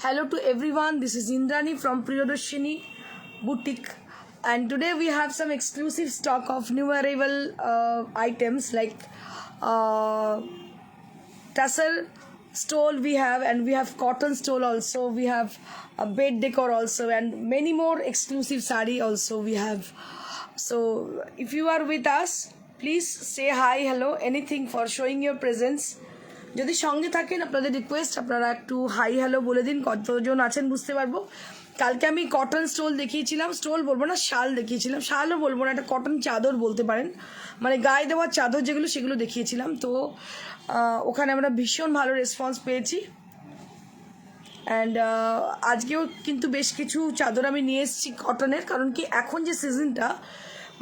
Hello to everyone, this is Indrani from Priyadarshini Boutique, and today we have some exclusive stock of new arrival items like tassel stole we have, and we have cotton stole also, we have a bed decor also, and many more exclusive sari also we have. So if you are with us, please say hi, hello, anything for showing your presence. যদি সঙ্গে থাকেন আপনাদের request আপনারা একটু hi hello বলে দিন, কতজন আছেন বুঝতে পারবো। কালকে আমি কটন স্টোল দেখিয়েছিলাম, স্টোল বলবো না, শাল দেখিয়েছিলাম, শালও বলবো না, একটা কটন চাদর বলতে পারেন, মানে গায়ে দেওয়ার চাদর যেগুলো সেগুলো দেখিয়েছিলাম। তো ওখানে আমরা ভীষণ ভালো রেসপন্স পেয়েছি, অ্যান্ড আজকেও কিন্তু বেশ কিছু চাদর আমি নিয়ে এসেছি কটনের, কারণ কি এখন যে সিজনটা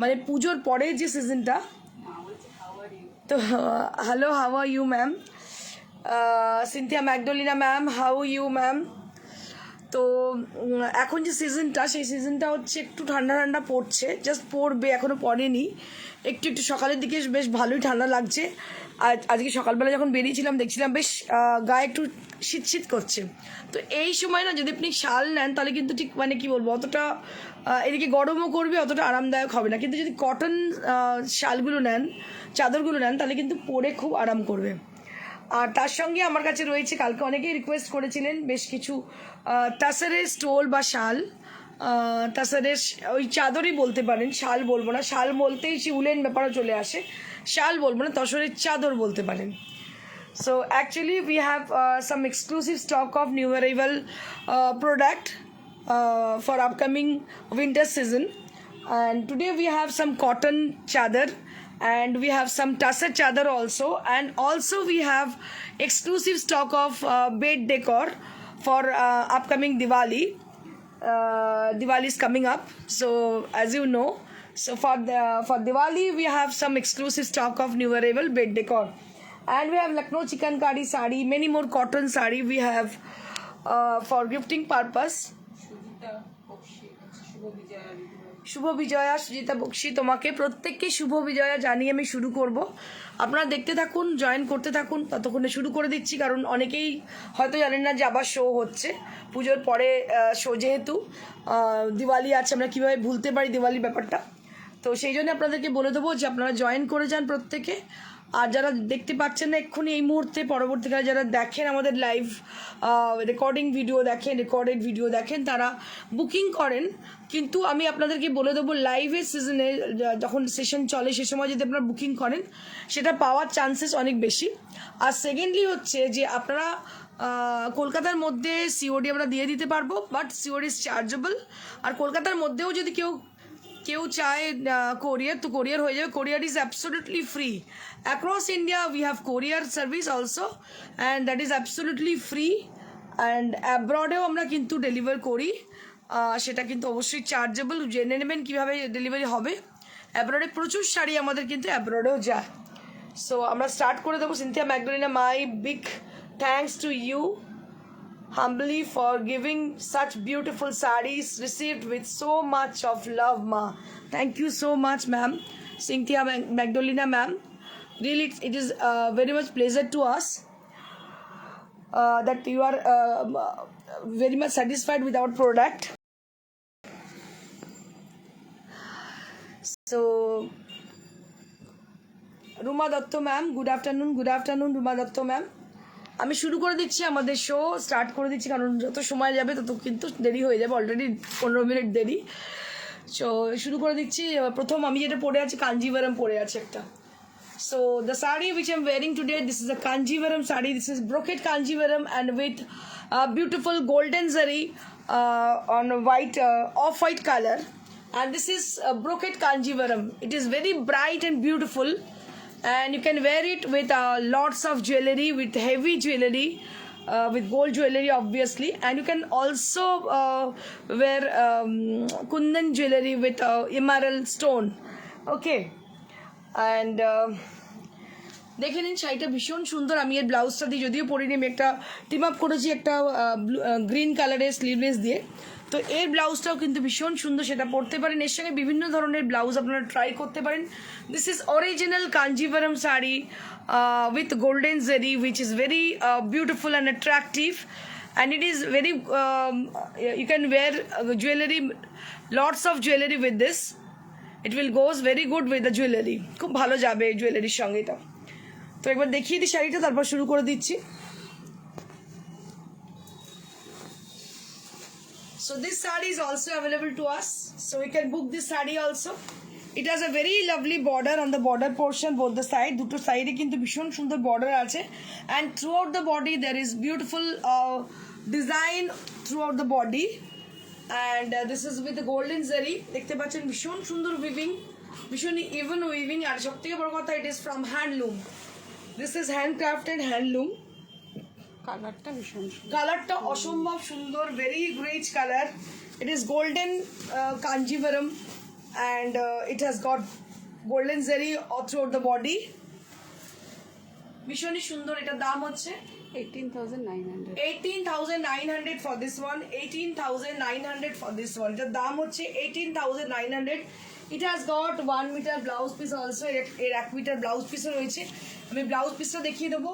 মানে পুজোর পরে যে সিজনটা। তো hello, how are you ma'am? Cynthia McDolina ma'am, how you ma'am? তো এখন যে সিজনটা সেই সিজনটা হচ্ছে একটু ঠান্ডা ঠান্ডা পড়ছে, জাস্ট পড়বে, এখনও পড়েনি, একটু একটু সকালের দিকে বেশ ভালোই ঠান্ডা লাগছে। আর আজকে সকালবেলা যখন বেরিয়েছিলাম দেখছিলাম বেশ গায়ে একটু শীত শীত করছে। তো এই সময় না যদি আপনি শাল নেন তাহলে কিন্তু ঠিক মানে কি বলবো, অতটা এদিকে গরমও করবে, অতটা আরামদায়ক হবে না। কিন্তু যদি কটন শালগুলো নেন, চাদরগুলো নেন, তাহলে কিন্তু পরে খুব আরাম করবে। আর তার সঙ্গে আমার কাছে রয়েছে, কালকে অনেকেই রিকোয়েস্ট করেছিলেন বেশ কিছু টাসারের স্টোল বা শাল, টাসারের ওই চাদরই বলতে পারেন, শাল বলবো না, শাল বলতেই সে উলেন ব্যাপারও চলে আসে, শাল বলবো না, তসরের চাদর বলতে পারেন। So actually we have some exclusive stock of new arrival product for upcoming winter season, and today we have some cotton chadar, and we have some tassar chadar also, and also we have exclusive stock of bed decor for upcoming Diwali. Diwali is coming up, so as you know, so for Diwali we have some exclusive stock of new arrival bed decor, and we have Lucknow chikankari sari, many more cotton sari we have for gifting purpose. শুভ বিজয়া সুজিতা বক্সি, তোমাকে প্রত্যেককে শুভ বিজয়া জানিয়ে আমি শুরু করব। আপনারা দেখতে থাকুন, join করতে থাকুন, ততক্ষণে শুরু করে দিচ্ছি, কারণ অনেকেই হয়তো জানেন না যে আবার শো হচ্ছে পুজোর পরে শো, যেহেতু দিওয়ালি আছে, আমরা কীভাবে ভুলতে পারি দিওয়ালির ব্যাপারটা। তো সেই জন্য আপনাদেরকে বলে দেবো যে আপনারা জয়েন করে যান প্রত্যেকে। আর যারা দেখতে পাচ্ছেন না এক্ষুনি এই মুহূর্তে, পরবর্তীকালে যারা দেখেন আমাদের লাইভ রেকর্ডিং ভিডিও দেখেন, রেকর্ডেড ভিডিও দেখেন, তারা বুকিং করেন, কিন্তু আমি আপনাদেরকে বলে দেবো লাইভের সিজনে যখন সেশন চলে সে সময় যদি আপনারা বুকিং করেন সেটা পাওয়ার চান্সেস অনেক বেশি। আর সেকেন্ডলি হচ্ছে যে আপনারা কলকাতার মধ্যে সিওডি আমরা দিয়ে দিতে পারবো, বাট সিওডি ইজ চার্জেবল। আর কলকাতার মধ্যেও যদি কেউ চায় কোরিয়ার, তো কোরিয়ার হয়ে যাবে, courier is absolutely free. Across India we have courier service also, and that is absolutely free. And অ্যাব্রডেও আমরা কিন্তু ডেলিভার করি, সেটা কিন্তু অবশ্যই চার্জেবল। জেনে নেবেন কীভাবে ডেলিভারি হবে। অ্যাব্রডে প্রচুর শাড়ি আমাদের কিন্তু অ্যাব্রডেও যায়। সো আমরা স্টার্ট করে দেবো। Cynthia McDolina, my big thanks to you humbly for giving such beautiful sarees received with so much of love, ma. Thank you so much, ma'am. Cynthia Magdalena, ma'am. Really, it is very much pleasure to us that you are very much satisfied with our product. So, Ruma Datto, ma'am. Good afternoon, Ruma Datto, ma'am. আমি শুরু করে দিচ্ছি, আমাদের show start করে দিচ্ছি, কারণ যত সময় যাবে তত কিন্তু দেরি হয়ে যাবে, অলরেডি 15 মিনিট দেরি। সো শুরু করে দিচ্ছি। প্রথম আমি যেটা পরে আছি, কাঞ্জিভারাম পরে আছে একটা। So the sari which I am wiring today, this is a Kanjivaram sari, this is brocade Kanjivaram and with beautiful golden জারি on white off-white color, and this is brocade kanjivaram. It is very bright and beautiful, and you can wear it with lots of jewelry, with heavy jewelry, with gold jewelry obviously, and you can also wear kundan jewelry with emerald stone. Okay, and দেখে নিন শাড়িটা ভীষণ সুন্দর। আমি এর ব্লাউজটা দিয়ে যদিও পরিনি, আমি একটা টিম আপ করেছি একটা গ্রিন কালারের স্লিভলেস দিয়ে, তো এর ব্লাউজটাও কিন্তু ভীষণ সুন্দর, সেটা পরতে পারেন। এর সঙ্গে বিভিন্ন ধরনের ব্লাউজ আপনারা ট্রাই করতে পারেন। This is original Kanjeevaram sari with golden zari, which is very beautiful and attractive, and it is very you can wear jewelry, lots of jewelry with this. It will goes very good with the jewelry. খুব ভালো যাবে এই জুয়েলারির সঙ্গে এটা। তো একবার দেখিয়ে দিই শাড়িটা, তারপর শুরু করে দিচ্ছি। So this saree is also available to us, so we can book this saree also. It has a very lovely border on the border portion, both the side, দুটো সাইডে কিন্তু ভীষণ সুন্দর border আছে, and throughout the body there is beautiful design throughout the body, and this is with the golden zari, দেখতে পাচ্ছেন ভীষণ সুন্দর weaving, ভীষণ even weaving, আর সবথেকে বড় কথা it is from handloom. This is handcrafted handloom. কালারটা ভীষণ সুন্দর, কালারটা অসম্ভব সুন্দর, very rich colour. It is golden Kanjivaram, and it has got golden zari all through the body. ভীষণই সুন্দর। এটার দাম হচ্ছে 18,900 18,900 for this one, 18,900 for this one. এটার দাম হচ্ছে 18,900. It has got 1 meter blouse piece also. এর 1 মিটার ব্লাউজ পিসও রয়েছে। আমি ব্লাউজ পিসটা দেখিয়ে দেবো।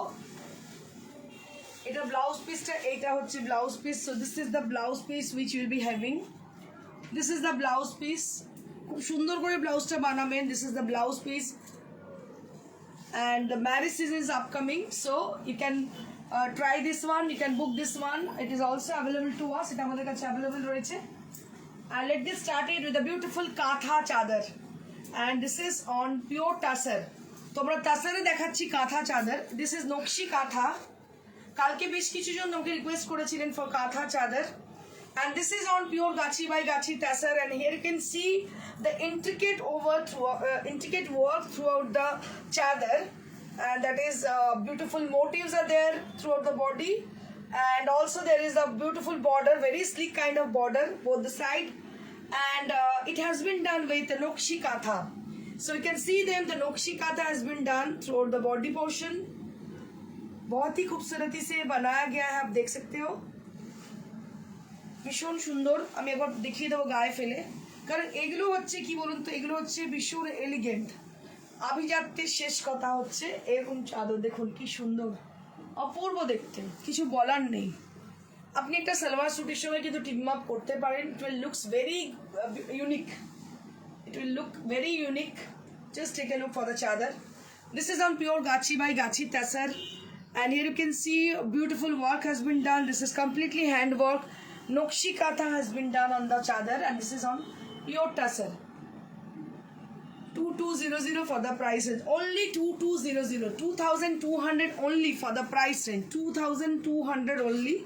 এটা ব্লাউজ পিসটা, এইটা হচ্ছে blouse piece. So this is the blouse piece which will be having. This is the blouse piece. খুব সুন্দর করে ব্লাউজটা বানাবেন। This is the blouse piece, and the marriage season is upcoming, so you can try this one, you can book this one. It is also available to us. এটা আমাদের কাছে available রয়েছে। And let's get started with the beautiful কাঁথা চাদর, and this is on pure tassar. তোমরা তাসারে দেখাচ্ছি কাঁথা চাদর। This is নকশি কাঁথা। কালকে বেশ কিছু জন আমাকে রিকোয়েস্ট করেছিলেন ফর কাঁথা চাদর, and this is on pure gachi by gachi tassar, and here you can see the intricate work throughout the chadar, and that is beautiful motifs are there throughout the body, and also there is a beautiful border, very sleek kind of border both the side, and it has been done with the nokshi katha. So you can see them, the nokshi katha has been done throughout the body portion. बहुत ही खूबसूरती से बनाया गया है, आप देख सकते हो। ভীষণ সুন্দর। আমি একবার দেখিয়ে দেবো গায়ে ফেলে, কারণ এগুলো হচ্ছে কি বলুন তো, এগুলো হচ্ছে ভীষণ এলিগেন্ট। আভিজাত্যের শেষ কথা হচ্ছে এরকম চাদর দেখুন কি সুন্দর, অপূর্ব দেখতে, কিছু বলার নেই। আপনি একটা সালোয়ার স্যুটের সঙ্গে কিন্তু টিম আপ করতে পারেন। It will looks very unique, it will look very unique. Just take a look for the chadar. This is on pure ghicha by ghicha tussar, and here you can see beautiful work has been done. This is completely hand work. Nokshi katha has been done on the chadar, and this is on pure tassar. 2200 for the price range. Only 2200, 2200 only for the price range. 2200 only.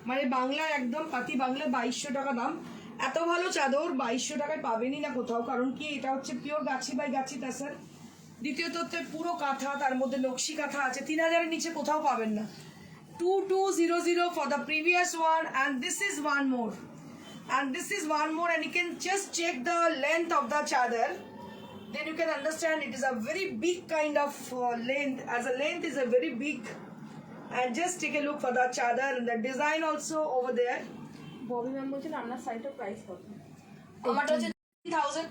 মানে বাংলা একদম পাতি বাংলা 2200 টাকা দাম। এত ভালো চাদর 2200 টাকায় পাবেনই না কোথাও, কারণ কি এটা হচ্ছে পিওর গাছি বাই গাছি তাসার। দ্বিতীয়ত হচ্ছে পুরো কাঁথা, তার মধ্যে নকশি কাঁথা আছে। 3000-এর নিচে কোথাও পাবেন না। 2200 for the previous one, and this is one more, and this is one more, and you can just check the length of the chadar, then you can understand it is a very big kind of length, as a length is a very big, and just take a look for the chadar and the design also over there. Bobby ma'am বলছেন আপনার সাইটের price কত? আমারটা হচ্ছে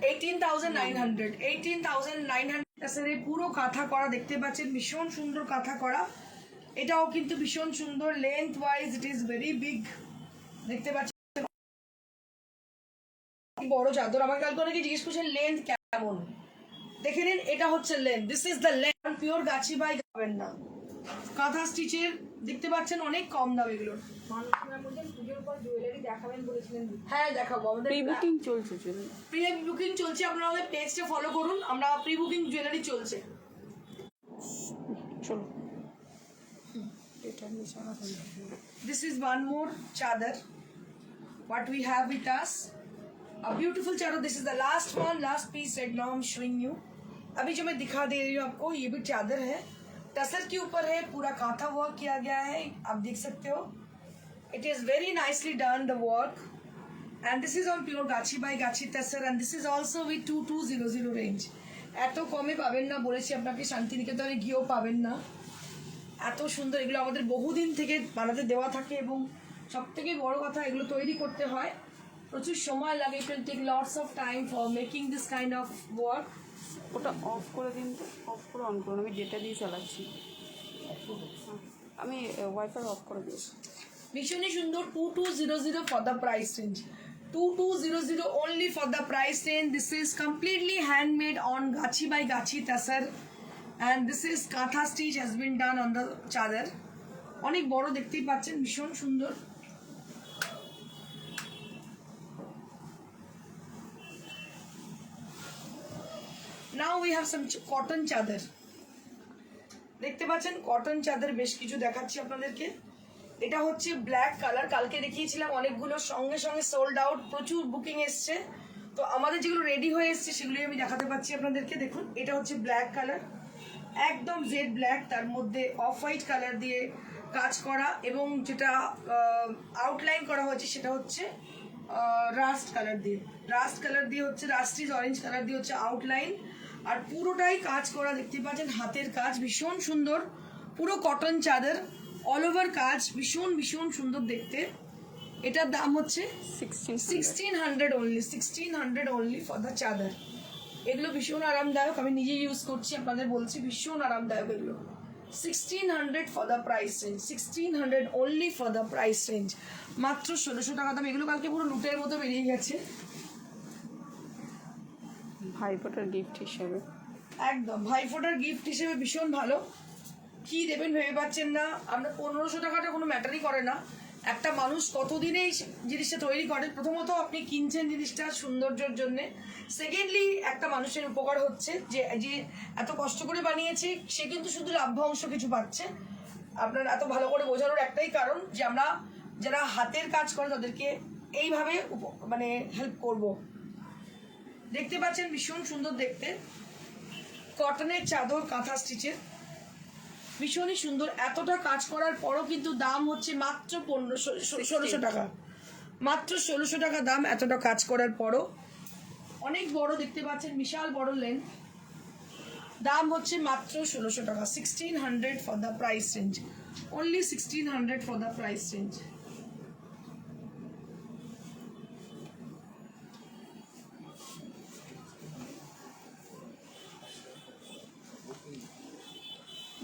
18,900 18,900 তাছাড়া পুরো কাঁথা করা দেখতে পাচ্ছেন, ভীষণ সুন্দর কাঁথা করা। এটাও কিন্তু ভীষণ সুন্দর, length wise it is very big, দেখতে পাচ্ছেন বড় চাদর। আমার কালকে অনেকে জিজ্ঞেস করছেন লেন্থ কেমন, দেখে নিন এটা হচ্ছে length. This is the length, pure ghicha by পাবেন না। কাঁথা স্টিচের দেখতে পাচ্ছেন অনেক কম দাম এগুলোর। হ্যাঁ দেখাবো, আমাদের প্রি বুকিং চলছে, প্রি বুকিং চলছে। আপনারা আমাদের পেজটা ফলো করুন, আমরা প্রি বুকিং জুয়েলারি চলছে। চলো। This is one more chadar what we have with us, a beautiful chadar. This is the last one, last piece right now I'm showing you. अभी जो मैं दिखा दे रही हूँ आपको, ये भी चादर है, टसर के ऊपर है, पूरा कांथा वर्क किया गया है, आप देख सकते हो। It is very nicely done the work, and this is on pure gachi by gachi tasar, and this is also with 2200 range. এত কমে পাবেন না বলেছি আপনাকে, শান্তিনিকেতনে গিয়েও পাবেন না। এত সুন্দর এগুলো আমাদের বহুদিন থেকে বানাতে দেওয়া থাকে, এবং সব থেকে বড় কথা এগুলো তৈরি করতে হয়, প্রচুর সময় লাগে। It will take lots of time for making this kind of work. ওটা অফ করে দিন, অফ করে অন করুন। আমি ডেটা দিয়ে চালাচ্ছি, আমি ওয়াইফাই অফ করে দিয়েছি। ভীষণই সুন্দর 2200 for the price range. 2200 only for the price range. This is completely handmade on Gachi by Gachi Tasar, and this is Katha stitch has been done on the chadar. অনেক বড় দেখতেই পাচ্ছেন, ভীষণ সুন্দর। Now we have some cotton chadar. দেখতে পাচ্ছেন cotton চাদর বেশ কিছু দেখাচ্ছি আপনাদেরকে। এটা হচ্ছে ব্ল্যাক কালার, কালকে দেখিয়েছিলাম অনেকগুলো, সঙ্গে সঙ্গে সোল্ড আউট, প্রচুর বুকিং এসছে। তো আমাদের যেগুলো রেডি হয়ে এসছে সেগুলোই আমি দেখাতে পাচ্ছি আপনাদেরকে। দেখুন এটা হচ্ছে ব্ল্যাক কালার, একদম জেড ব্ল্যাক, তার মধ্যে অফ হোয়াইট কালার দিয়ে কাজ করা, এবং যেটা আউটলাইন করা হয়েছে সেটা হচ্ছে রাস্ট কালার দিয়ে হচ্ছে রাস্টিজ অরেঞ্জ কালার দিয়ে হচ্ছে আউটলাইন, আর পুরোটাই কাজ করা দেখতে পাচ্ছেন, হাতের কাজ ভীষণ সুন্দর, পুরো কটন চাদর অল ওভার কাজ, ভীষণ ভীষণ সুন্দর দেখতে। এটার দাম হচ্ছে 1600 only, 1600 only for the চাদর। এগুলো ভীষণ আরামদায়ক, আমি নিজে ইউজ করছি, আপনাদের বলছি ভীষণ আরামদায়ক এগুলো। 1600 for the price range, 1600 only for the price range, মাত্র 1600 টাকা দাম। এগুলো কালকে পুরো লুটের মতো বেরিয়ে গেছে, ভাইফোঁটার গিফট হিসেবে। একদম ভাইফোঁটার গিফট হিসেবে ভীষণ ভালো। কি দেবেন ভেবে পাচ্ছেন না, আমরা 1500 টাকাটা কোনো ম্যাটারই করে না। একটা মানুষ কতদিনে এই জিনিসটা তৈরি করে, প্রথমত আপনি কিনছেন জিনিসটা সৌন্দর্যের জন্যে, সেকেন্ডলি একটা মানুষের উপকার হচ্ছে, যে যে এত কষ্ট করে বানিয়েছে সে কিন্তু শুধু লাভ্যাংশ কিছু পাচ্ছে। আপনার এত ভালো করে বোঝানোর একটাই কারণ যে আমরা যারা হাতের কাজ করে তাদেরকে এইভাবে মানে হেল্প করব। দেখতে পাচ্ছেন ভীষণ সুন্দর দেখতে, কটনের চাদর কাঁথা স্টিচের, ভীষণই সুন্দর। এতটা কাজ করার পরও কিন্তু দাম হচ্ছে মাত্র 1600 টাকা, মাত্র 1600 টাকা দাম, এতটা কাজ করার পরও। অনেক বড় দেখতে পাচ্ছেন, বিশাল বড় লেন্থ, দাম হচ্ছে মাত্র 1600 টাকা, 1600 for the price range, only 1600 for the price range.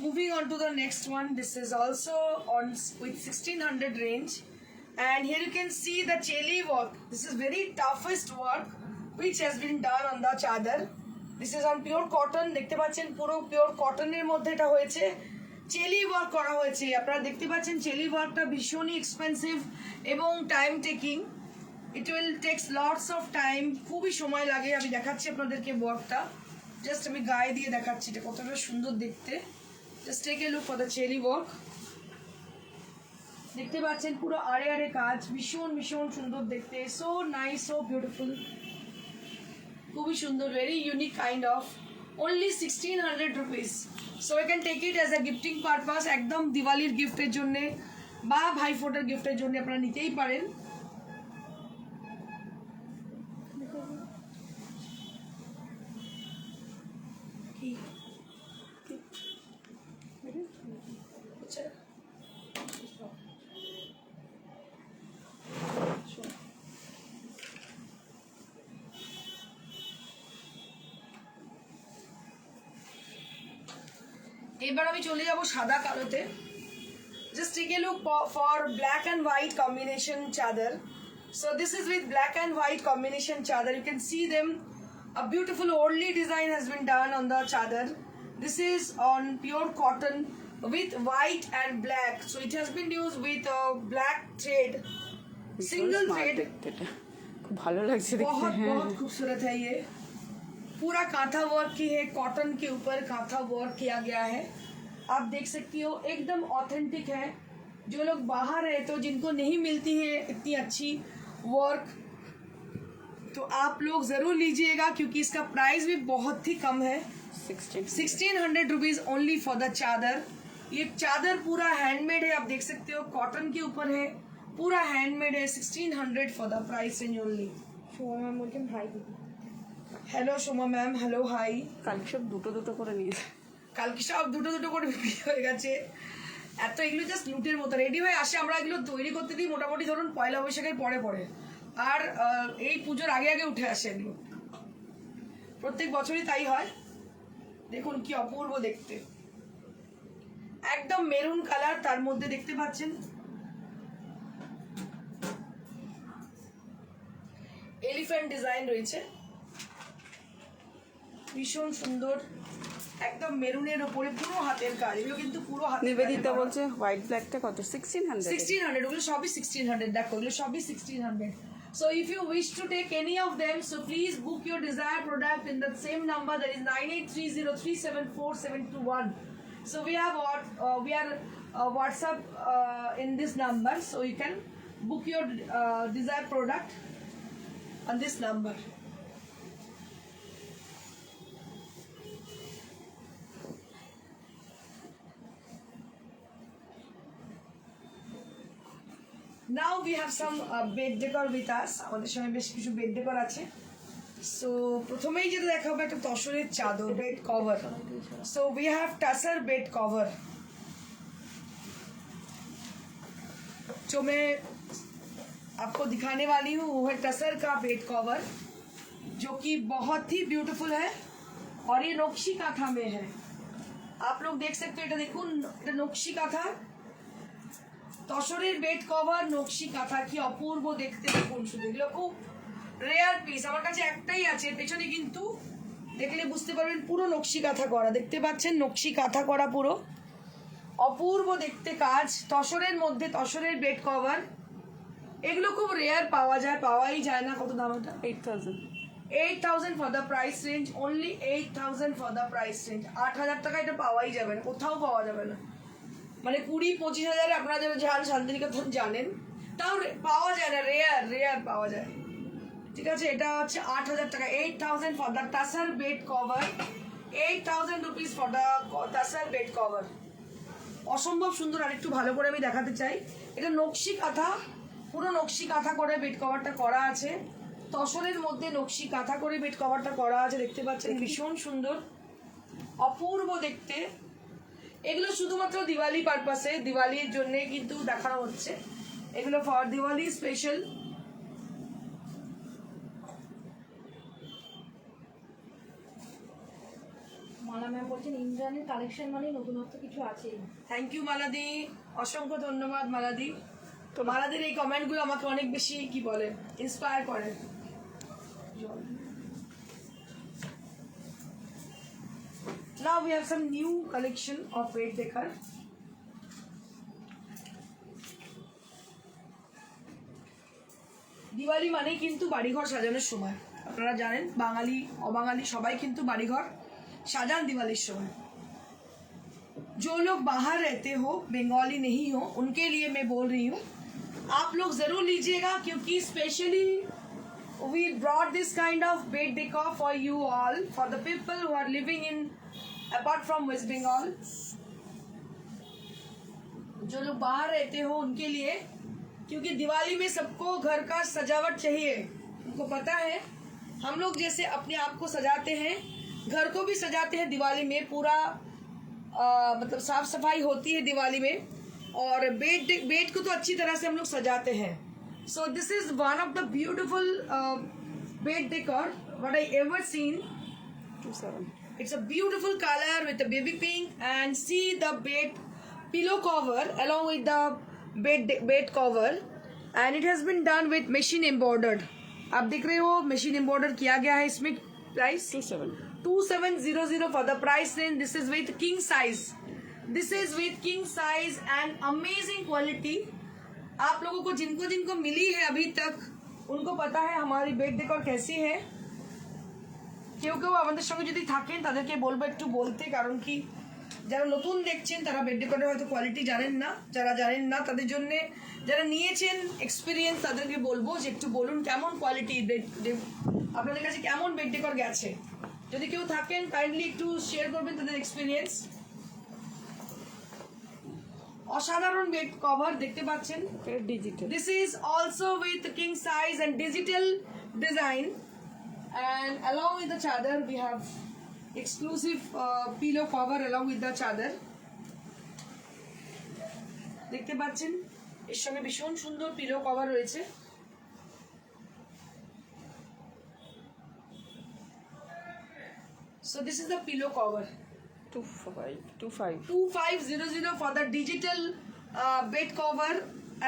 Moving on to the next one, this is also on with 1600 range, and here you can see the cheli work. This is very toughest work which has been done on the chadar. This is on pure cotton, দেখতে পাচ্ছেন পুরো pure কটনের মধ্যে এটা হয়েছে, চেলি work করা হয়েছে। আপনারা দেখতে পাচ্ছেন চেলি ওয়ার্কটা ভীষণই এক্সপেন্সিভ এবং time taking, it will takes lots of time, খুবই সময় লাগে। আমি দেখাচ্ছি আপনাদেরকে ওয়ার্কটা, জাস্ট আমি গায়ে দিয়ে দেখাচ্ছি এটা কতটা সুন্দর দেখতে। Just take a look for the cherry work. দেখতে পাচ্ছেন পুরো আড়ে আড়ে কাজ, ভীষণ ভীষণ সুন্দর দেখতে, সো নাইস, সো বিউটিফুল, খুবই সুন্দর, very unique kind of, only 1600 rupees. So you can take it as a gifting purpose, একদম দিওয়ালির গিফটের জন্য বা ভাইফোঁটার গিফটের জন্য আপনারা নিতেই পারেন। এবার আমি চলে যাব সাদা কালোতে। Just take a look for black and white combination chadar. So this is with black and white combination chadar. You can see them. A beautiful oldly design has been done on the chadar. This is on pure cotton with white and black. So it has been used with a black thread, single thread. খুব ভালো লাগছে দেখতে। बहुत खूबसूरत है ये, पूरा kantha work की है, कॉटन के ऊपर कांथा वर्क किया गया है। आप देख सकती हो एकदम ऑथेंटिक है। जो लोग बाहर है तो जिनको नहीं मिलती है इतनी अच्छी वर्क, तो आप लोग ज़रूर लीजिएगा क्योंकि इसका प्राइस भी बहुत ही कम है। 1600 रुपीज़ ओनली फॉर द चादर। ये चादर पूरा हैंडमेड है, आप देख सकते हो कॉटन के ऊपर है, पूरा हैंडमेड है। 1600 for the price range only. Hello Soma ma'am, hello hi. কালকে সব দুটো দুটো করে নিয়েছে, কালকে সব দুটো দুটো করে বিক্রি হয়ে গেছে। এত এগুলো জাস্ট লুটের মতো রেডি হয়ে আসে, আমরা এগুলো তৈরি করতে দিই মোটামুটি ধরুন পয়লা বৈশাখের পরে পরে, আর এই পুজোর আগে আগে উঠে আসে এগুলো, প্রত্যেক বছরই তাই হয়। দেখুন কি অপূর্ব দেখতে, একদম মেরুন কালার, তার মধ্যে দেখতে পাচ্ছেন এলিফ্যান্ট ডিজাইন রয়েছে, ভীষণ সুন্দর, একদম মেরুনের ওপরে পুরো হাতের কাজ, এগুলো কিন্তু পুরো হাতের নিবেদিতা বলছে হোয়াইট ব্ল্যাকটা কত 1600 1600, ওগুলো সবই 1600, দেখো এগুলো সবই 1600. So if you wish to take any of them, so please book your desired product in the same number, that is 9830374721. So we have WhatsApp in this number, so you can book your desired product on this number. Now we have some bed decor with us. আমাদের সঙ্গে বেশ কিছু bed decor আছে। So প্রথমেই যেটা দেখাবো একটা তসরের চাদর, bed cover. So we have tussar bed cover, जो मैं आपको दिखाने वाली हूँ वो है टसर का बेड कवर, जो कि बहुत ही ब्यूटीफुल है और ये नक्शी काथा में है। आप लोग देख सकते हो, এটা দেখুন, এটা নকশি কাঁথা, তসরের বেড কভার, নকশি কাঁথা, কি অপূর্ব দেখতে, দেখুন শুধু, এগুলো খুব রেয়ার পিস, আমার কাছে একটাই আছে। পেছনে কিন্তু দেখলে বুঝতে পারবেন পুরো নকশি কাঁথা করা, দেখতে পাচ্ছেন নকশি কাঁথা করা, পুরো অপূর্ব দেখতে কাজ, তসরের মধ্যে তসরের বেড কভার, এগুলো খুব রেয়ার পাওয়া যায়, পাওয়াই যায় না। কত দাম এটা? 8000 for the price range, only 8000 for the price range. 8000 টাকা এটা পাওয়াই যাবে না, কোথাও পাওয়া যাবে না, মানে 20-25 আপনারা যারা যান শান্তিনিকেতন জানেন, তাও পাওয়া যায় না, রেয়ার পাওয়া যায়। ঠিক আছে, এটা হচ্ছে 8000 টাকা, 8000 for the tussar bed cover, 8000 rupees for the tussar bed cover. অসম্ভব সুন্দর। আর একটু ভালো করে আমি দেখাতে চাই, এটা নকশি কাঁথা, পুরো নকশি কাঁথা করে বেড কভারটা করা আছে, তসরের মধ্যে নকশি কাঁথা করে বেড কভারটা করা আছে, দেখতে পাচ্ছেন ভীষণ সুন্দর, অপূর্ব দেখতে। এগুলো শুধুমাত্র দিওয়ালি পারপাসে, দিওয়ালির জন্য কিন্তু দেখানো হচ্ছে, এগুলো for Diwali special. Mala ma'am বলছেন ইন্দ্রাণীর কালেকশন মানে নতুনত্ব কিছু আছে। থ্যাংক ইউ মালাদি, অসংখ্য ধন্যবাদ মালাদি। তো মালাদির এই কমেন্টগুলো আমাকে অনেক বেশি কি বলে ইন্সপায়ার করে। Now we have some new collection of bed decor. Diwali মানেই কিন্তু বাড়িঘর সাজানোর সময়, আপনারা জানেন বাঙালি অবাঙালি সবাই কিন্তু বাড়িঘর সাজান দিওয়ালির সময়। जो लोग बाहर रहते हो, बंगाली नहीं हो, उनके लिए मैं बोल रही हूँ, आप लोग ज़रूर लीजिएगा, क्योंकि specially we brought this kind of bed decor for you all, for the people who are living in apart from West Bengal. जो लोग बाहर रहते हो उनके लिए, क्योंकि दिवाली में सबको घर का सजावट चाहिए। उनको पता है हम लोग जैसे अपने आप को सजाते हैं, घर को भी सजाते हैं दिवाली में, पूरा मतलब साफ सफाई होती है दिवाली में, और बेड को तो अच्छी तरह से हम लोग सजाते हैं। So this is one of the beautiful bed decor what I ever seen. 27 It's a beautiful color with a baby pink, and see the bed pillow cover along with the bed cover, and it has been done with machine embroidered. आप देख रहे हो machine embroidered किया गया है इसमें। Price 2700 for the price range. This is with king size. This is with king size and amazing quality. आप लोगों को जिनको मिली है अभी तक, उनको पता है हमारी बेड डेकोर कैसी है। কেউ কেউ আমাদের সঙ্গে যদি থাকেন তাদেরকে বলবো একটু বলতে, কারণ কি যারা নতুন দেখছেন তারা বেড ডেকোরের হয়তো কোয়ালিটি জানেন না, যারা জানেন না তাদের জন্য, যারা নিয়েছেন এক্সপিরিয়েন্স তাদেরকে বলবো যে একটু বলুন কেমন কোয়ালিটি আপনাদের কাছে, কেমন বেড ডেকোর গেছে। যদি কেউ থাকেন কাইন্ডলি একটু শেয়ার করবেন তাদের এক্সপিরিয়েন্স। অসাধারণ বেড কভার দেখতে পাচ্ছেন, digital. This is also with king size and digital design, and along with the chadar we have exclusive pillow cover along with the chadar. দেখতে পাচ্ছেন এর সঙ্গে ভীষণ সুন্দর পিলো কভার রয়েছে। So this is the pillow cover, 2500 for the digital bed cover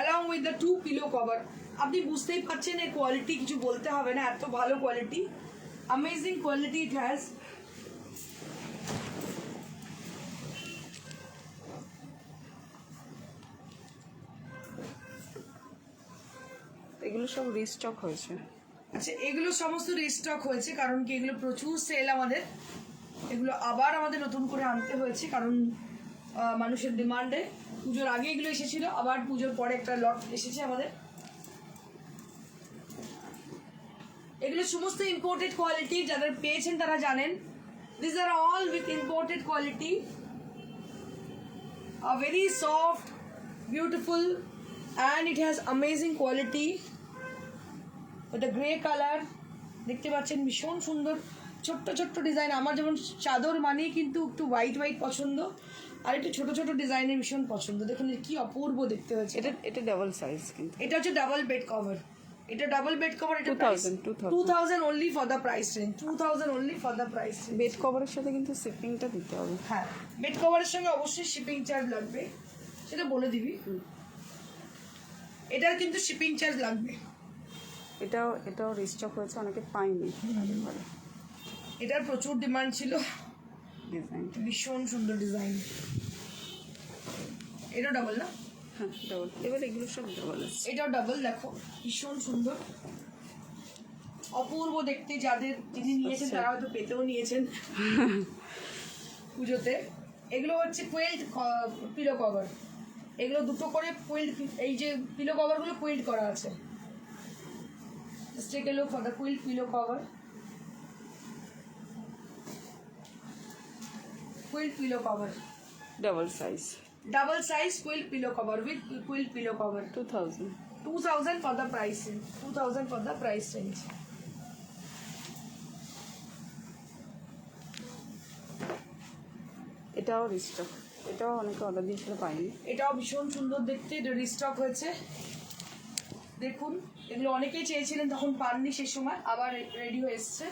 along with the 2 pillow cover. আপনি বুঝতেই পারছেন এর কোয়ালিটি, কিছু বলতে হবে না, এত ভালো quality, amazing quality it has. এগুলো সব রিস্টক হয়েছে। আচ্ছা, এগুলো সমস্ত রিস্টক হয়েছে, কারণ কি এগুলো প্রচুর সেল আমাদের, এগুলো আবার আমাদের নতুন করে আনতে হয়েছে, কারণ মানুষের ডিমান্ডে। পুজোর আগে এগুলো এসেছিল, আবার পুজোর পরে একটা লট এসেছে আমাদের। এগুলো সমস্ত ইম্পোর্টেড কোয়ালিটি, যারা পেয়েছেন তারা জানেন। This are all with imported quality, very soft, beautiful, and it has amazing quality. ওটা গ্রে কালার দেখতে পাচ্ছেন, ভীষণ সুন্দর, ছোট্ট ছোট্ট ডিজাইন। আমার যেমন চাদর মানেই কিন্তু একটু হোয়াইট হোয়াইট পছন্দ, আর একটু ছোট ছোট ডিজাইনের ভীষণ পছন্দ। দেখুন কি অপূর্ব দেখতে হয়েছে। এটা ডাবল সাইজ কিন্তু। এটা হচ্ছে ডাবল বেড কভার, এটা ডাবল বেড কভার, এটা 2000 only for the price range, 2000 only for the price range। Bed কভারের সাথে কিন্তু শিপিংটা দিতে হবে। হ্যাঁ, বেড কভারের সঙ্গে অবশ্যই শিপিং চার্জ লাগবে, সেটা বলে দিবি। এটার কিন্তু শিপিং চার্জ লাগবে। এটাও রিস্টক হয়েছে, অনেকে পাইনি। এটার প্রচুর ডিমান্ড ছিল, ডিজাইন। ভীষণ সুন্দর ডিজাইন। এটা ডাবল না? হ্যাঁ ডাবল। এবার এগুলো সব ডাবল আছে। এটাও ডাবল, দেখো ভীষণ সুন্দর, অপূর্ব দেখতে। যাদের যিনি নিয়েছেন তারা হয়তো পেতেও নিয়েছেন পুজোতে। এগুলো হচ্ছে কোয়েল্ট পিলো কভার, এগুলো দুটো করে কোয়েল্ট, এই যে পিলো কভারগুলো কোয়েল্ট করা আছে। Just take a look for the quilt pillow cover. Quilt pillow cover. Double size. Double size quilt pillow cover with quilt pillow cover. 2000। 2000 for the price range. 2000 for the price range. এটাও restock, এটাও অনেকে order দিয়েছিল পাইনি। এটাও ভীষণ সুন্দর দেখতে, এটা রিস্টক হয়েছে। দেখুন, এগুলো অনেকেই চেয়েছিলেন, তখন পাননি, সেই সময় আবার রেডি হয়ে এসছে।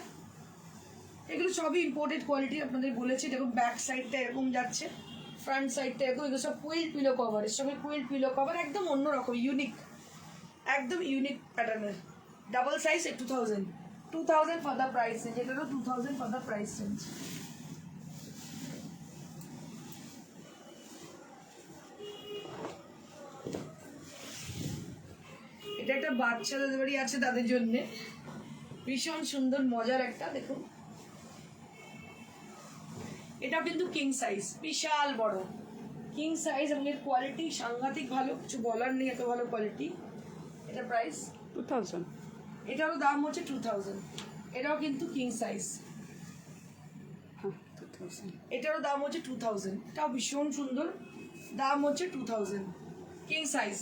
এগুলো সবই ইম্পোর্টেড কোয়ালিটি, আপনাদের বলেছি। দেখুন ব্যাক সাইডটা এরকম যাচ্ছে, ফ্রন্ট সাইডটা এরকম। এগুলো সব কুইল্ট পিলো কভার, এর সঙ্গে কুইল্ট পিলো কভার, একদম অন্যরকম, ইউনিক, একদম ইউনিক প্যাটার্নের। Double size 2000, 2000 for the price range. এটারও 2000 ফর দ্য প্রাইস রেঞ্জ। এটা একটা বাচ্চাদের বাড়ি আছে তাদের জন্য, ভীষণ সুন্দর মজার একটা। দেখুন, এটা কিন্তু কিং সাইজ, বিশাল বড় কিং সাইজ, এবং এর কোয়ালিটি সাংঘাতিক ভালো, কিছু বলার নেই, এত ভালো কোয়ালিটি। এটা প্রাইস 2000। এটারও দাম হচ্ছে 2000। এটাও কিন্তু কিং সাইজ, হ্যাঁ 2000। এটারও দাম হচ্ছে 2000। এটাও ভীষণ সুন্দর, দাম হচ্ছে 2000, কিং সাইজ।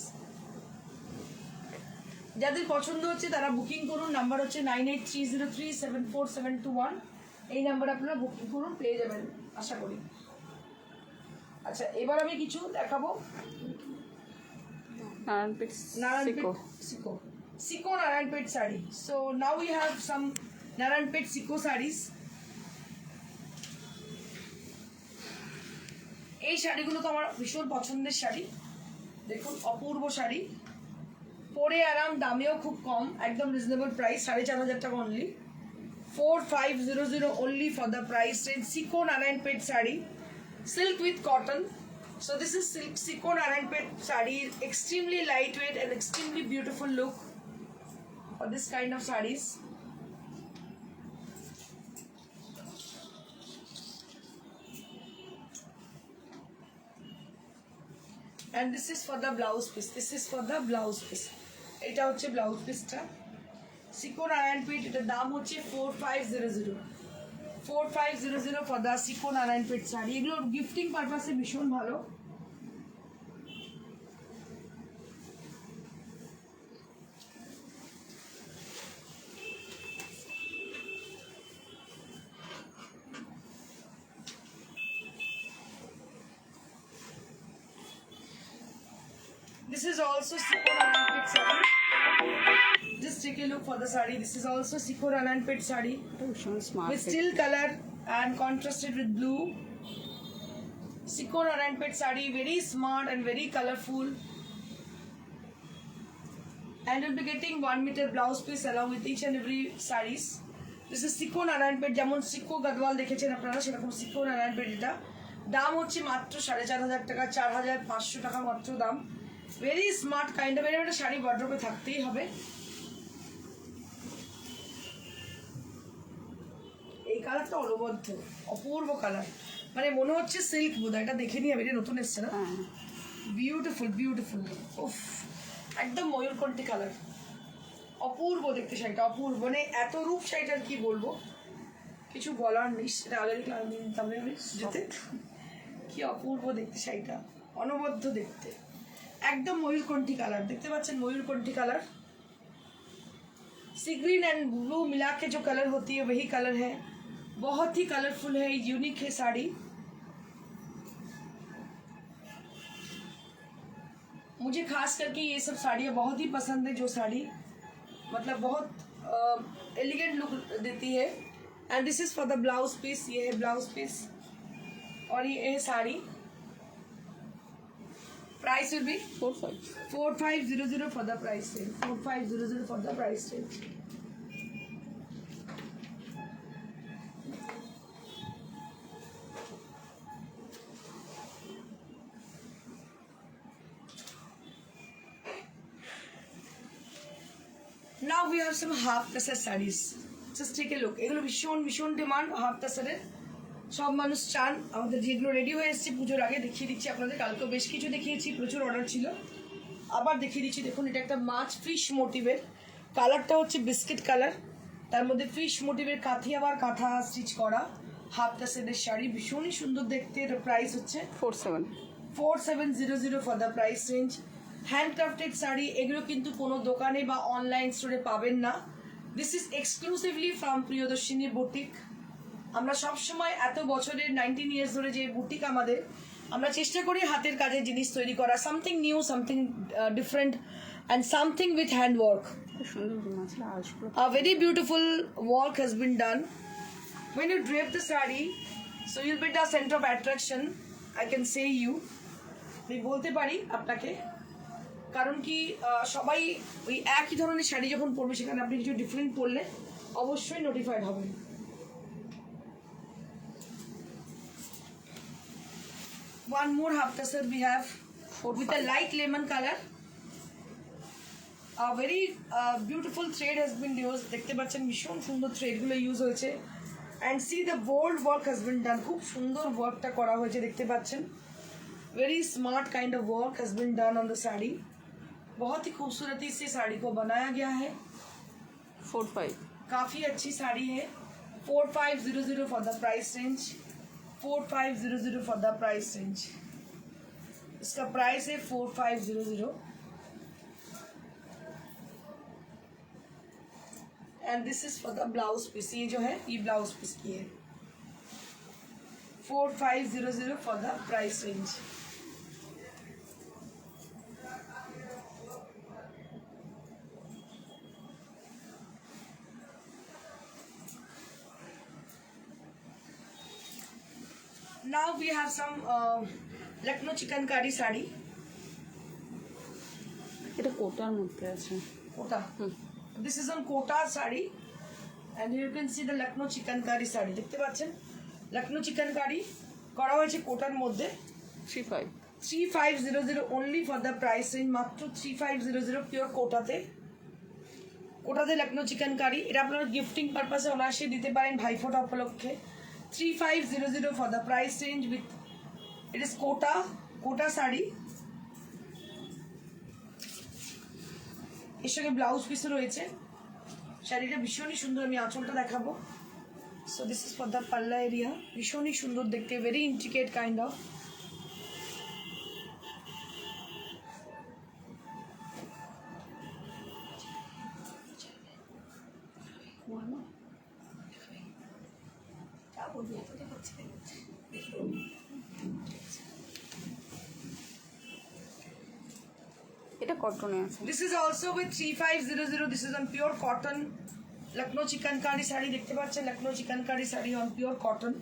যাদের পছন্দ হচ্ছে তারা বুকিং করুন, নাম্বার হচ্ছে 9830374721। এই নাম্বারে আপনারা বুকিং করুন, পেয়ে যাবেন আশা করি। আচ্ছা, এবার আমি কিছু দেখাবো। নারায়ণপীঠ Siko Narayanpet saree. So now we have some Narayanpet Siko sarees. এই শাড়িগুলো তো আমার ভীষণ পছন্দের শাড়ি। দেখুন, অপূর্ব শাড়ি, পরে আরাম, দামেও খুব কম, একদম রিজনেবল প্রাইস, 4500 টাকা only, 4500 only for the price range. Siko Narayanpet saree, silk with cotton. So this is silk Siko Narayanpet saree, extremely lightweight and extremely beautiful look for this kind of sarees. And this is for the blouse piece. This is for the blouse piece. এটা হচ্ছে blouse পিসটা। Siko Narayanpet, এটার দাম হচ্ছে 4500, 4500 for the Siko Narayanpet sari. এগুলো gifting পারপাসে ভীষণ ভালো। This is also Siko Narayanpet saree. Just take a look for the saree. This is also Siko Narayanpet saree ভীষণ smart. with steel color and contrasted with blue. Siko Narayanpet saree, very smart and very colorful, and you'll be getting 1 meter blouse piece along with each and every sarees. This is Sikko Narayanpet, যেমন সিকো গদওয়াল দেখেছেন আপনারা সেরকম সিকো নারায়ণপেট। এটা দাম হচ্ছে মাত্র 4500 টাকা, 4500 টাকা মাত্র দাম। ভেরি স্মার্ট কাইন্ড অফ একটা শাড়ি ওয়ার্ড্রোবে থাকতেই হবে। এই কালারটা অনবদ্য অপূর্ব কালার, মানে মনে হচ্ছে সিল্ক বোধহয়। এটা দেখে নিয়ে এটা নতুন এসছে না, বিউটিফুল বিউটিফুল। উফ, একদম ময়ূরকণ্ঠী কালার, অপূর্ব দেখতে শাড়িটা, অপূর্ব, মানে এত রূপ শাড়িটার কি বলবো, কিছু বলার নেই। সেটা আগে নিতাম যেতে, কি অপূর্ব দেখতে শাড়িটা, অনবদ্য দেখতে, একদম ময়ূরকণ্ঠী কালার। দেখতে পাচ্ছেন मयूरकंठी colour, sea green and blue मिला के जो कलर होती है वही कलर है। बहुत ही कलरफुल है, यूनिक है साड़ी। मुझे खास करके ये सब साड़ियाँ बहुत ही पसंद है, जो साड़ी मतलब बहुत एलिगेंट लुक देती है। And this is for the blouse piece, ये है ब्लाउज पीस और ये है sari. Price will be 4500 for the price range. 4500 for the price range. Now we have some half tasser sarees. Just take a look. এগুলো ভীষণ ভীষণ demand half তাসারের, সব মানুষ চান। আমাদের যেগুলো রেডি হয়ে এসেছে পুজোর আগে দেখিয়ে দিচ্ছি আপনাদের, কালকেও বেশ কিছু দেখিয়েছি, প্রচুর অর্ডার ছিল, আবার দেখিয়ে দিচ্ছি। দেখুন এটা একটা মাছ ফিশ মোটিভের, কালারটা হচ্ছে বিস্কিট কালার, তার মধ্যে ফিশ মোটিভের কাঁথি আবার কাঁথা স্টিচ করা হাফ তাসেদের শাড়ি, ভীষণই সুন্দর দেখতে। এর প্রাইস হচ্ছে 4700 for the price range. Handcrafted sari, এগুলো কিন্তু কোনো দোকানে বা অনলাইন স্টোরে পাবেন না। This is exclusively from Priyadarshini boutique. আমরা সব সময় এত বছরের 19 ইয়ার্স ধরে যে বুটিক আমাদের, আমরা চেষ্টা করি হাতের কাজের জিনিস তৈরি করা, something new, something different and something with hand work. A very beautiful work has been done. When you drape the saree, so you'll be the center of attraction, I can say you. আমি বলতে পারি আপনাকে, কারণ কি সবাই ওই একই ধরনের শাড়ি যখন পরবে, সেখানে আপনি কিছু ডিফারেন্ট পরলে অবশ্যই নোটিফাইড হবেন। One more half tasser we have with a light lemon color. A very beautiful thread has been used. দেখতে পাচ্ছেন ভীষণ সুন্দর থ্রেডগুলো ইউজ হয়েছে। And see the bold work has been done. খুব সুন্দর ওয়ার্কটা করা হয়েছে, দেখতে পাচ্ছেন। Very smart kind of work has been done on the sari. बहुत ही खूबसूरती से साड़ी को बनाया गया है। 45 काफ़ी अच्छी साड़ी है। 4500 for the price range। 4500 for the price range। इसका प्राइस है 4500। And this is for the blouse piece, ये जो है ये ब्लाउज पीस की है। 4500 for the price range. Now we have some Lucknow chicankari sari. এটা কোটার মধ্যে আছে, Kota, this is on Kota sari and you can see the Lucknow chicankari sari. দেখতে পাচ্ছেন লখনৌ চিকেনকারি করা হয়েছে কোটার মধ্যে। 3500 only for the price range। মাত্র 3500 পিওর কোটাতে, কোটাতে লখনৌ চিকেনকারি। এটা আপনারা গিফটিং পারপাসে অনায়াসে দিতে পারেন ভাইফোঁটা উপলক্ষে। 3500 for the price range with it is কোটা শাড়ি। এর সঙ্গে ব্লাউজ পিসও রয়েছে। শাড়িটা ভীষণই সুন্দর, আমি আঁচলটা দেখাবো। So this is for the পাল্লা এরিয়া, ভীষণই সুন্দর দেখতে, ভেরি ইন্ট্রিকেট কাইন্ড অফ। এটা কটনে আছে। This is also with 3500। This is on pure cotton Lucknow chikankari sari. দেখতে পাচ্ছেন Lucknow chikankari sari on pure cotton।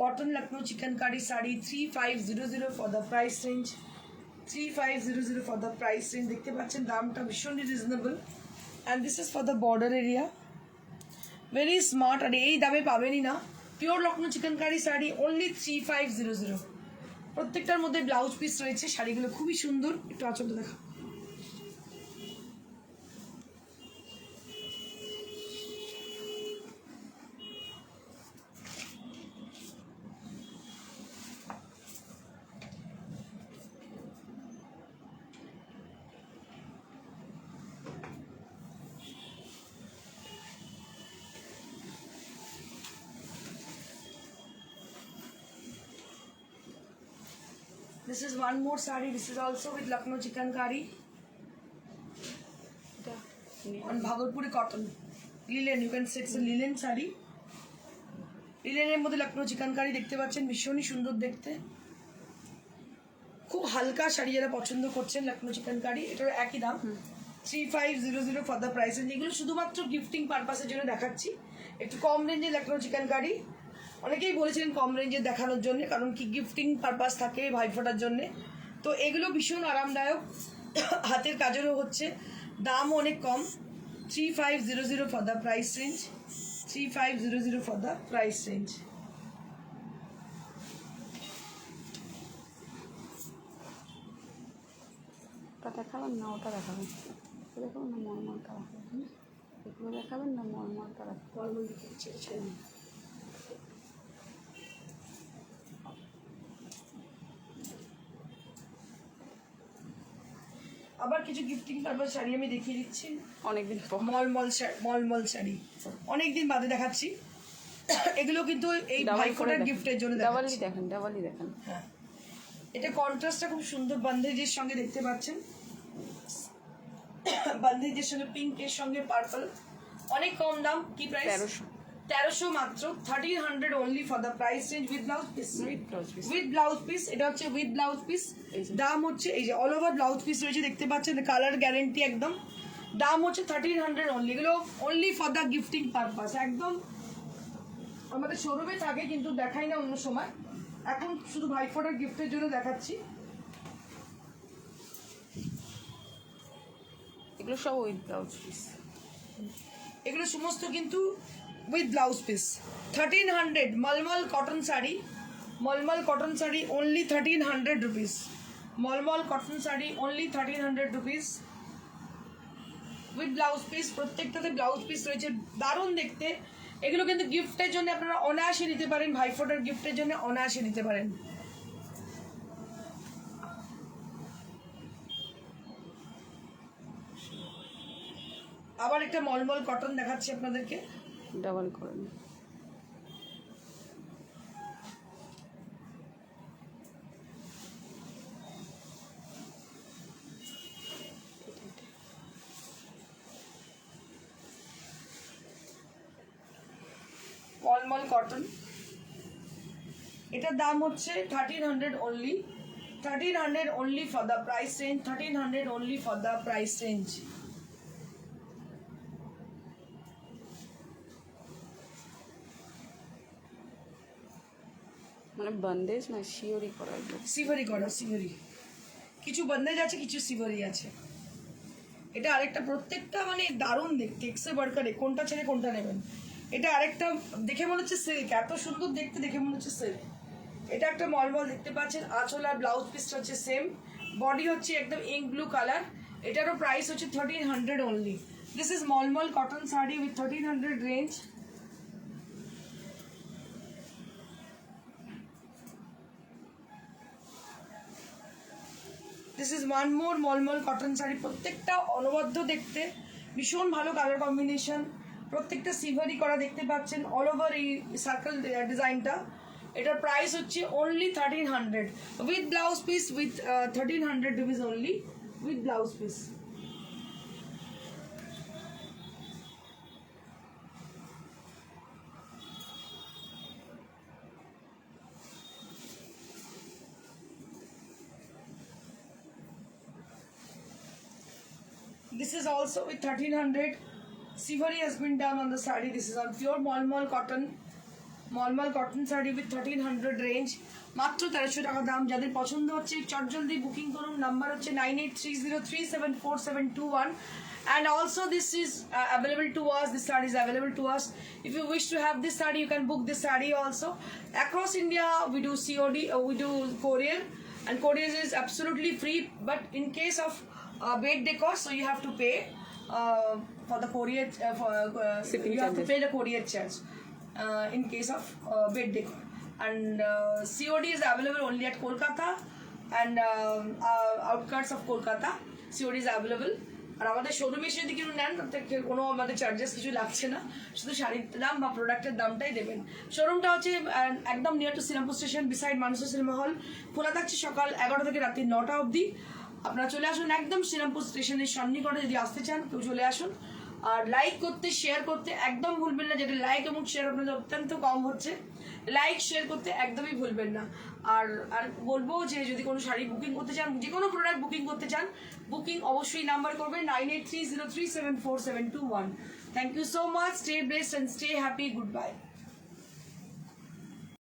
cotton Lucknow chikankari sari 3500 for the price range. 3500 for the price range. দেখতে পাচ্ছেন দামটা ভীষণই reasonable and this is for the border area. Very smart আর এই দামে পাবেনই না। Pure Lucknow chikankari sari only 3500। প্রত্যেকটার মধ্যে ব্লাউজ পিস রয়েছে, শাড়িগুলো খুবই সুন্দর। একটু আঁচলটা দেখা। This is one more sari. This is also with Lucknow chikankari on Bhagalpuri cotton. Linen, you can say it's a linen sari. লিলেনের মধ্যে লখনৌ চিকেনকারি দেখতে পাচ্ছেন, ভীষণই সুন্দর দেখতে। খুব হালকা শাড়ি যারা পছন্দ করছেন লখনৌ চিকেনকারি, এটার একই দাম 3500 ফর দ্য প্রাইস। এগুলো শুধুমাত্র গিফটিং পারপাসের জন্য দেখাচ্ছি। একটু কম রেঞ্জে লখনৌ চিকেনকারি, অনেকেই বলেছিলেন কম রেঞ্জে দেখানোর জন্য, কারণ কি গিফটিং পারপাস থাকে ভাইফোঁটার জন্যে। তো এগুলো ভীষণ আরামদায়ক, হাতের কাজেরও হচ্ছে, দামও অনেক কম। 3500 for the price range. 3500 for the price range. ওটা দেখাবেন না, ওটা দেখাবেন, দেখাবেন না মলমলটা দেখাবেন, এগুলো দেখাবেন না মলমলটা দেখাবেন। আবার কিছু গিফটিং পারপাস শাড়ি আমি দেখিয়ে দিচ্ছি। অনেকদিন মলমল শাড়ি অনেকদিন বাদে দেখাচ্ছি। এগুলো কিন্তু এই ভাইফোঁটার গিফটের জন্য ডাবলই দেখেন, ডাবলই দেখেন। হ্যাঁ, এটা কন্ট্রাস্টটা খুব সুন্দর, বান্ধেজের সঙ্গে দেখতে পাচ্ছেন, বান্ধেজের সঙ্গে পিঙ্কের সঙ্গে পার্পল। অনেক কম দাম। কি প্রাইস? 1300 মাত্র। 1300 only for the price range with blouse piece. with blouse piece এটা হচ্ছে with blouse piece। দাম হচ্ছে এই যে অল ওভার ব্লাউজ পিস রয়েছে, দেখতে পাচ্ছেন, কালার গ্যারেন্টি একদম। দাম হচ্ছে 1300 only। এগুলো only for the gifting purpose। একদম আমাদের শোরুমে থাকে কিন্তু দেখাই না অন্য সময়, এখন শুধু ভাইফোঁটার গিফটের জন্য দেখাচ্ছি। এগুলো সব উইথ ব্লাউজ পিস, এগুলো সমস্ত কিন্তু with blouse piece. 1300 malmal cotton sari, malmal cotton sari only 1300 rupees. Malmal cotton sari only 1300 rupees with blouse piece. প্রত্যেকটাতে ব্লাউজ পিস রয়েছে, দারুণ দেখতে। এগুলো কিন্তু গিফটের জন্য আপনারা অনায়াসে নিতে পারেন, ভাইফোঁটার গিফটের জন্য অনায়াসে নিতে পারেন। আবার একটা মলমল কটন দেখাচ্ছি আপনাদেরকে, ডাবল করে মলমল কটন। এটার দাম হচ্ছে 1300 only। 1300 only for the price range। 1300 only for the price range। মানে বন্দেজ না শিওরি করা, সিভারি করা, সিভারি। কিছু বন্দেজ আছে, কিছু সিভারি আছে। এটা আরেকটা, প্রত্যেকটা মানে দারুণ দেখতে, এক্সে বার্কারে, কোনটা ছেড়ে কোনটা নেবেন। এটা আরেকটা দেখে মনে হচ্ছে সিল্ক, এত সুন্দর দেখতে, দেখে মনে হচ্ছে সিল্ক। এটা একটা মলমল দেখতে পাচ্ছেন, আঁচল আর ব্লাউজ পিসটা হচ্ছে সেম, বডি হচ্ছে একদম ইঙ্ক ব্লু কালার। এটারও প্রাইস হচ্ছে 1300 only। This is malmal cotton sari with 1300 range. This is one more malmal cotton sari. প্রত্যেকটা অনবদ্য দেখতে, ভীষণ ভালো কালার কম্বিনেশন, প্রত্যেকটা সিভারি করা দেখতে পাচ্ছেন, অল ওভার এই সার্কেল ডিজাইনটা। এটার প্রাইস হচ্ছে only 1300 with blouse piece, with 1300 rupees only with blouse piece. This is also with 1300. Sivori has been done on the sari. This is on pure Malmal cotton. Malmal cotton sari with 1300 range, মাত্র 1300 টাকা দাম। যাদের পছন্দ হচ্ছে চটজলদি booking করুন, number হচ্ছে 9830374721 and also this is available to us, this saree is available to us. If you wish to have this saree, you can book this saree also. Across India we do COD, we do courier, and courier is absolutely free, but in case of bed decor, so you have to pay for the courier Shipping you have to charges. pay the courier charge in case of bed decor. And COD is available only at Kolkata and outskirts of Kolkata. COD is available. আর আমাদের শোরুমে এসে যদি কিছু নেন তাতে কোনো আমাদের charges কিছু লাগছে না, শুধু শাড়ির দাম বা প্রোডাক্টের দামটাই দেবেন। শোরুমটা হচ্ছে একদম near to Serampore station, beside Mansa cinema hall. খোলা থাকছে সকাল 11টা থেকে রাত্রি 9টা অবধি। আপনারা চলে আসুন একদম শ্রীরামপুর স্টেশনের সন্নিকটে, যদি আসতে চান কেউ চলে আসুন। আর লাইক করতে, শেয়ার করতে একদম ভুলবেন না, যেটা লাইক এবং শেয়ার আপনাদের অত্যন্ত কম হচ্ছে। লাইক শেয়ার করতে একদমই ভুলবেন না। আর আর বলবো যে যদি কোনো শাড়ি বুকিং করতে চান, যে কোনো প্রোডাক্ট বুকিং করতে চান, বুকিং অবশ্যই নাম্বার করবেন 9830374721। Thank you so much, stay blessed and stay happy, good by.